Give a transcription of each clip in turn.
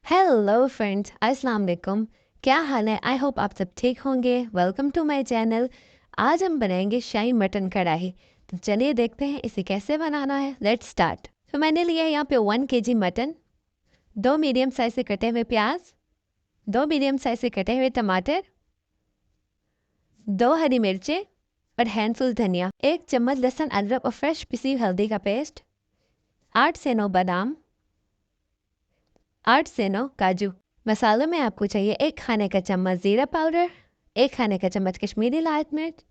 Hello friends, अस्सलाम वालेकुम। क्या हाल है? आई होप आप सब ठीक होंगे। Welcome to my channel. आज हम बनाएंगे शाही मटन कढ़ाई। तो चलिए देखते हैं इसे कैसे बनाना है। Let's start. तो मैंने लिया है यहाँ पे 1 kg मटन, 2 मीडियम साइज से कटे हुए प्याज, 2 मीडियम साइज से कटे हुए टमाटर, 2 हरी मिर्चें और हैंडफुल धनिया, 1 चम्मच लहसुन अदरक और फ्रेश पिसी हल्दी का पेस्ट, 8 से 9 बादाम, 8 से 9 काजू। मसालों में आपको चाहिए 1 खाने का चम्मच ज़ीरा पाउडर, 1 खाने का चम्मच कश्मीरी लाल मिर्च,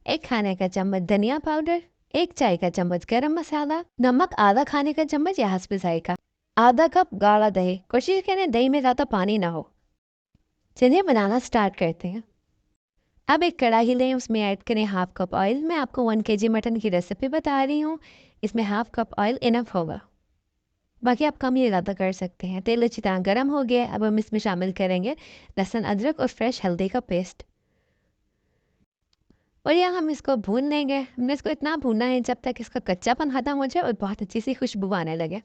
1 खाने का चम्मच धनिया पाउडर, 1 चाय का चम्मच गरम मसाला, नमक आधा 1 खाने का चम्मच या हस्ब जायका, आधा कप गाढ़ा दही। कोशिश करें दही में ज़्यादा पानी ना हो। चलिए बनाना स्टार्ट करते हैं। अब एक कढ़ाई लें, उसमें ऐड करें 1/2 कप ऑयल। मैं आपको 1 kg मटन की रेसिपी बता रही हूँ, इसमें 1/2 कप ऑयल इनफ होगा, बाकी आप कम या ज़्यादा कर सकते हैं। तेल अच्छी तरह गर्म हो गया। अब हम इसमें शामिल करेंगे लहसुन अदरक और फ्रेश हल्दी का पेस्ट, और यह हम इसको भून लेंगे। हमने इसको इतना भूनना है जब तक इसका कच्चापन खत्म हो जाए और बहुत अच्छी सी खुशबू आने लगे।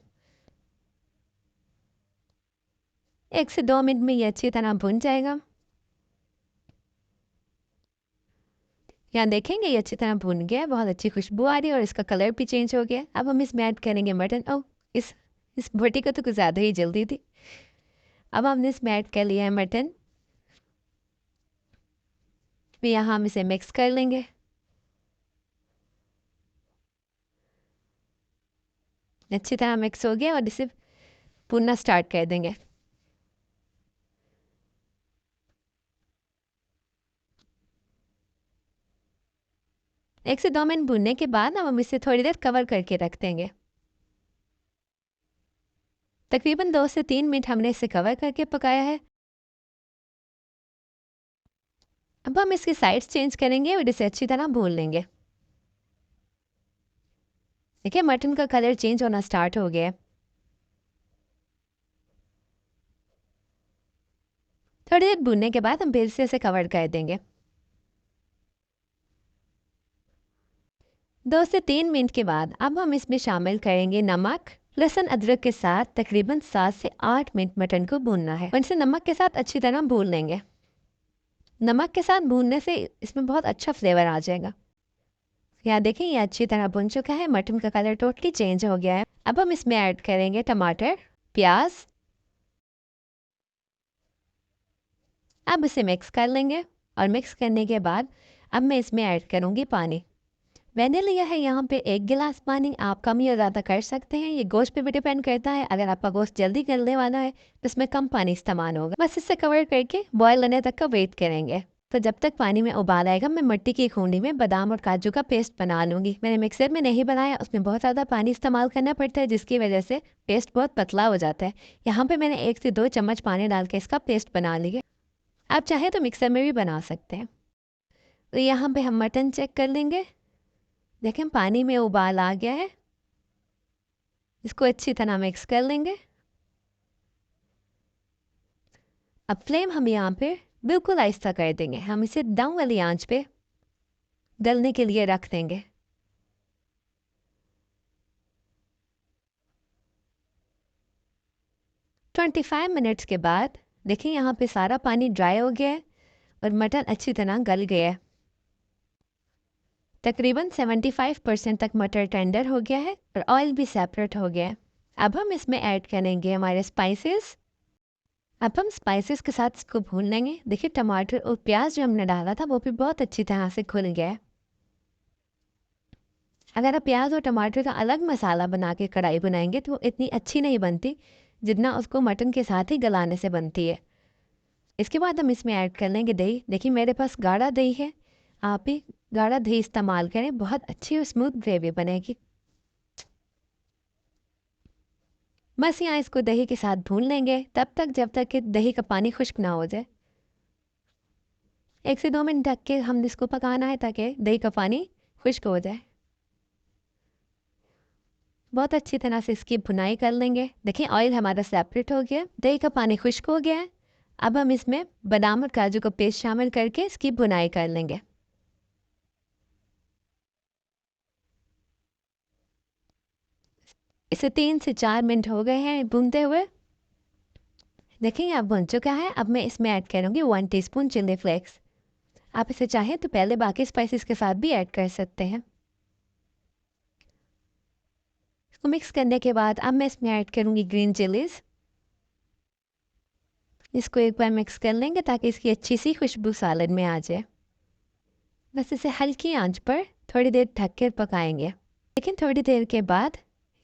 1 से 2 मिनट में ये अच्छी तरह भून जाएगा। यहाँ देखेंगे ये अच्छी तरह भून गया है, बहुत अच्छी खुशबू आ रही है और इसका कलर भी चेंज हो गया। अब हम इसमें ऐड करेंगे मटन। ओह, इस बोटी को तो कुछ ज़्यादा ही जल्दी थी। अब हमने इसमें ऐड कर लिया है मटन। फिर यहाँ हम इसे मिक्स कर लेंगे। अच्छी तरह मिक्स हो गया और इसे भूनना स्टार्ट कर देंगे। एक से 2 मिनट भूनने के बाद हम इसे थोड़ी देर कवर करके रख देंगे। तकरीबन 2 से 3 मिनट हमने इसे कवर करके पकाया है। अब हम इसकी साइड्स चेंज करेंगे और इसे अच्छी तरह भून लेंगे। देखिए मटन का कलर चेंज होना स्टार्ट हो गया है। थोड़ी देर भूनने के बाद हम फिर से इसे कवर कर देंगे। 2 से 3 मिनट के बाद अब हम इसमें शामिल करेंगे नमक। लहसुन अदरक के साथ तकरीबन 7 से 8 मिनट मटन को भूनना है और इसे नमक के साथ अच्छी तरह भून लेंगे। नमक के साथ भूनने से इसमें बहुत अच्छा फ्लेवर आ जाएगा। यहाँ देखें ये अच्छी तरह भुन चुका है, मटन का कलर टोटली चेंज हो गया है। अब हम इसमें ऐड करेंगे टमाटर, प्याज। अब इसे मिक्स कर लेंगे और मिक्स करने के बाद अब मैं इसमें ऐड करूँगी पानी। मैंने लिया है यहाँ पे 1 गिलास पानी। आप कम या ज़्यादा कर सकते हैं, ये गोश्त पे भी डिपेंड करता है। अगर आपका गोश्त जल्दी गलने वाला है तो इसमें कम पानी इस्तेमाल होगा। बस इसे कवर करके बॉयल होने तक का वेट करेंगे। तो जब तक पानी में उबाल आएगा मैं मिट्टी की खूंडी में बादाम और काजू का पेस्ट बना लूँगी। मैंने मिक्सर में नहीं बनाया, उसमें बहुत ज़्यादा पानी इस्तेमाल करना पड़ता है जिसकी वजह से पेस्ट बहुत पतला हो जाता है। यहाँ पर मैंने 1 से 2 चम्मच पानी डाल के इसका पेस्ट बना लिया। आप चाहें तो मिक्सर में भी बना सकते हैं। तो यहाँ पे हम मटन चेक कर लेंगे। देखें पानी में उबाल आ गया है। इसको अच्छी तरह मिक्स कर लेंगे। अब फ्लेम हम यहाँ पे बिल्कुल आहिस्ता कर देंगे। हम इसे दम वाली आंच पे गलने के लिए रख देंगे। ट्वेंटी 5 मिनट्स के बाद देखिए यहाँ पे सारा पानी ड्राई हो गया है और मटन अच्छी तरह गल गया है। तकरीबन 75% तक मटर टेंडर हो गया है और ऑयल भी सेपरेट हो गया है। अब हम इसमें ऐड करेंगे हमारे स्पाइसेस। अब हम स्पाइसेस के साथ इसको भून लेंगे। देखिए टमाटर और प्याज जो हमने डाला था वो भी बहुत अच्छी तरह से खुल गया है। अगर आप प्याज और टमाटर का अलग मसाला बना के कढ़ाई बनाएंगे तो वो इतनी अच्छी नहीं बनती जितना उसको मटन के साथ ही गलाने से बनती है। इसके बाद हम इसमें ऐड कर लेंगे दही। देखिए मेरे पास गाढ़ा दही है, आप भी गाढ़ा दही इस्तेमाल करें, बहुत अच्छी और स्मूथ ग्रेवी बनेगी। बस यहाँ इसको दही के साथ भून लेंगे तब तक जब तक कि दही का पानी खुश्क ना हो जाए। 1 से 2 मिनट ढक के हम इसको पकाना है ताकि दही का पानी खुश्क हो जाए। बहुत अच्छी तरह से इसकी भुनाई कर लेंगे। देखिए ऑयल हमारा सेपरेट हो गया, दही का पानी खुश्क हो गया है। अब हम इसमें बादाम और काजू का पेस्ट शामिल करके इसकी भुनाई कर लेंगे। इसे 3 से 4 मिनट हो गए हैं भूनते हुए। देखिए अब भुन चुका है। अब मैं इसमें ऐड करूँगी 1 टीस्पून चिली फ्लेक्स। आप इसे चाहें तो पहले बाकी स्पाइसेस के साथ भी ऐड कर सकते हैं। इसको मिक्स करने के बाद अब मैं इसमें ऐड करूँगी ग्रीन चिलीज़। इसको एक बार मिक्स कर लेंगे ताकि इसकी अच्छी सी खुशबू सालन में आ जाए। बस इसे हल्की आंच पर थोड़ी देर ढक कर पकाएंगे। लेकिन थोड़ी देर के बाद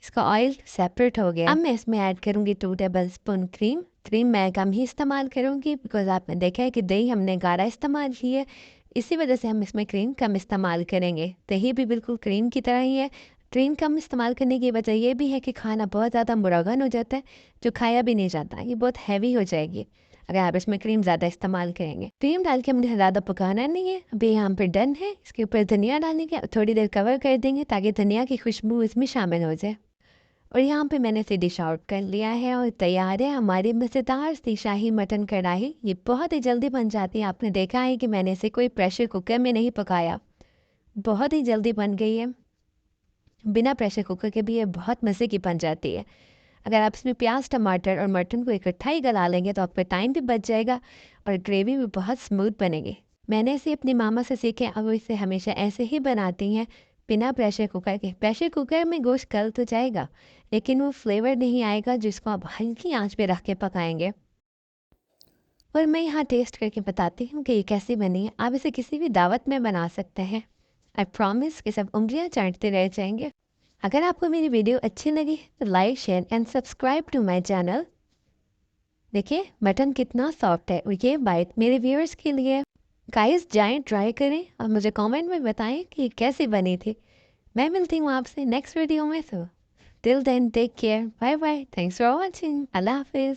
इसका ऑयल सेपरेट हो गया। अब मैं इसमें ऐड करूँगी 2 टेबल स्पून क्रीम। क्रीम मैं कम ही इस्तेमाल करूँगी बिकॉज आपने देखा है कि दही हमने गाढ़ा इस्तेमाल की है, इसी वजह से हम इसमें क्रीम कम इस्तेमाल करेंगे। दही भी बिल्कुल क्रीम की तरह ही है। क्रीम कम इस्तेमाल करने की वजह यह भी है कि खाना बहुत ज़्यादा मुरगन हो जाता है, जो खाया भी नहीं जाता, ये बहुत हैवी हो जाएगी अगर आप इसमें क्रीम ज़्यादा इस्तेमाल करेंगे। क्रीम डाल के हमने ज़्यादा पकाना नहीं है। अभी यहाँ पर डन है। इसके ऊपर धनिया डालेंगे और थोड़ी देर कवर कर देंगे ताकि धनिया की खुशबू इसमें शामिल हो जाए। और यहाँ पे मैंने इसे डिश आउट कर लिया है और तैयार है हमारी मज़ेदार सी शाही मटन कढ़ाई। ये बहुत ही जल्दी बन जाती है। आपने देखा है कि मैंने इसे कोई प्रेशर कुकर में नहीं पकाया, बहुत ही जल्दी बन गई है। बिना प्रेशर कुकर के भी ये बहुत मज़े की बन जाती है। अगर आप इसमें प्याज टमाटर और मटन को इकट्ठा ही गला लेंगे तो आपका टाइम भी बच जाएगा और ग्रेवी भी बहुत स्मूथ बनेगी। मैंने इसे अपनी मामा से सीखे, अब वो इसे हमेशा ऐसे ही बनाती हैं बिना प्रेशर कुकर के। प्रेशर कुकर में गोश्त गल तो जाएगा लेकिन वो फ्लेवर नहीं आएगा जिसको आप हल्की आंच पे रख के पकाएंगे। और मैं यहाँ टेस्ट करके बताती हूँ कि ये कैसी बनी है। आप इसे किसी भी दावत में बना सकते हैं। आई प्रॉमिस कि सब उंगलियाँ चाटते रह जाएंगे। अगर आपको मेरी वीडियो अच्छी लगी तो like share and subscribe to my channel. देखिए मटन कितना सॉफ्ट है और ये बाइट मेरे व्यूअर्स के लिए। गाइस जाएं ट्राई करें और मुझे कमेंट में बताएं कि कैसी बनी थी। मैं मिलती हूँ आपसे नेक्स्ट वीडियो में। तो till then take care, bye bye, thanks for watching, अल्लाह हाफिज़।